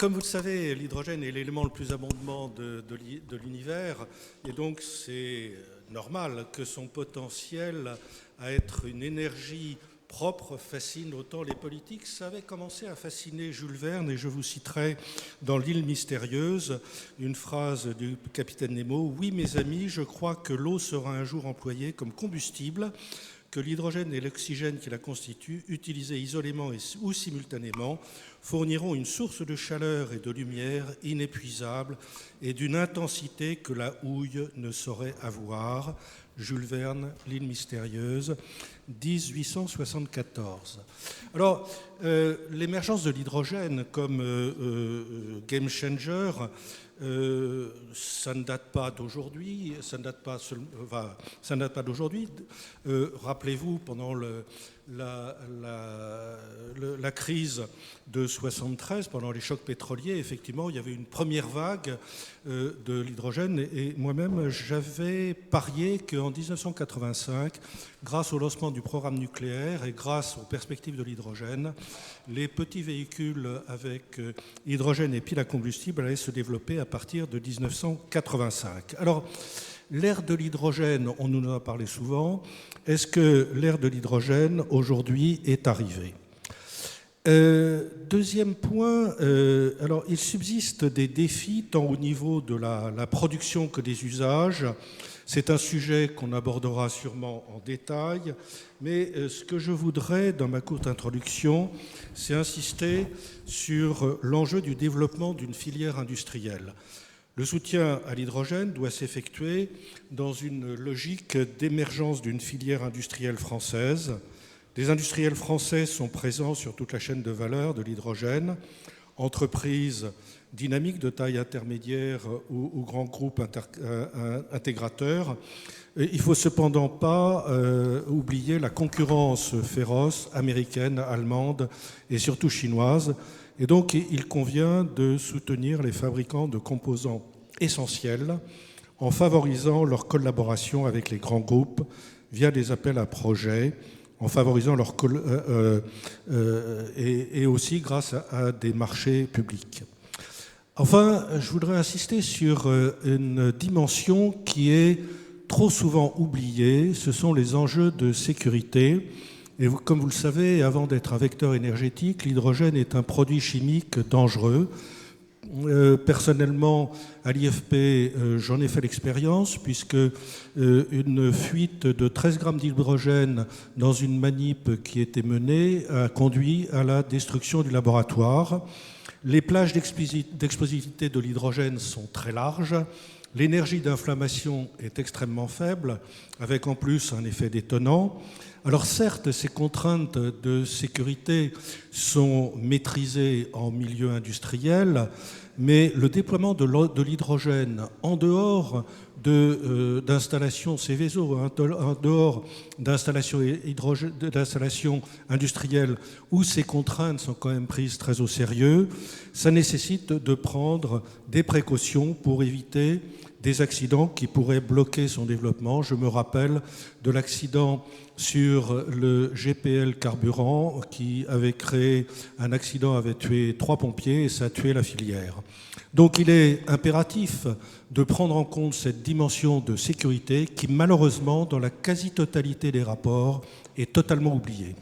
Comme vous le savez, l'hydrogène est l'élément le plus abondant de l'univers, et donc c'est normal que son potentiel à être une énergie propre fascine autant les politiques. Ça avait commencé à fasciner Jules Verne, et je vous citerai dans L'île mystérieuse une phrase du capitaine Nemo: « Oui, mes amis, je crois que l'eau sera un jour employée comme combustible, que l'hydrogène et l'oxygène qui la constituent, utilisés isolément ou simultanément, fourniront une source de chaleur et de lumière inépuisable et d'une intensité que la houille ne saurait avoir. » Jules Verne, L'île mystérieuse, 1874. Alors, l'émergence de l'hydrogène comme game changer, ça ne date pas d'aujourd'hui, rappelez-vous, pendant la crise de 73, pendant les chocs pétroliers, effectivement, il y avait une première vague de l'hydrogène, et moi-même, j'avais parié qu'en 1985, grâce au lancement du programme nucléaire et grâce aux perspectives de l'hydrogène, les petits véhicules avec hydrogène et piles à combustible allaient se développer à partir de 1985. Alors, l'ère de l'hydrogène, on nous en a parlé souvent. Est-ce que l'ère de l'hydrogène, aujourd'hui, est arrivée ? Deuxième point, alors il subsiste des défis tant au niveau de la production que des usages. C'est un sujet qu'on abordera sûrement en détail, mais ce que je voudrais, dans ma courte introduction, c'est insister sur l'enjeu du développement d'une filière industrielle. Le soutien à l'hydrogène doit s'effectuer dans une logique d'émergence d'une filière industrielle française. Les industriels français sont présents sur toute la chaîne de valeur de l'hydrogène, entreprises dynamiques de taille intermédiaire ou grands groupes intégrateurs. Il ne faut cependant pas oublier la concurrence féroce américaine, allemande et surtout chinoise. Et donc, il convient de soutenir les fabricants de composants essentiels en favorisant leur collaboration avec les grands groupes via des appels à projets, en favorisant et aussi grâce à des marchés publics. Enfin, je voudrais insister sur une dimension qui est trop souvent oubliée, ce sont les enjeux de sécurité. Et comme vous le savez, avant d'être un vecteur énergétique, l'hydrogène est un produit chimique dangereux. Personnellement, à l'IFP, j'en ai fait l'expérience, puisque une fuite de 13 grammes d'hydrogène dans une manip qui était menée a conduit à la destruction du laboratoire. Les plages d'explosivité de l'hydrogène sont très larges. L'énergie d'inflammation est extrêmement faible, avec en plus un effet détonant. Alors certes, ces contraintes de sécurité sont maîtrisées en milieu industriel, mais le déploiement de l'hydrogène en dehors d'installations Céveso, en dehors d'installations industrielles où ces contraintes sont quand même prises très au sérieux, ça nécessite de prendre des précautions pour éviter des accidents qui pourraient bloquer son développement. Je me rappelle de l'accident sur le GPL carburant qui avait créé un accident, avait tué 3 pompiers et ça a tué la filière. Donc il est impératif de prendre en compte cette dimension de sécurité qui malheureusement dans la quasi-totalité des rapports est totalement oubliée.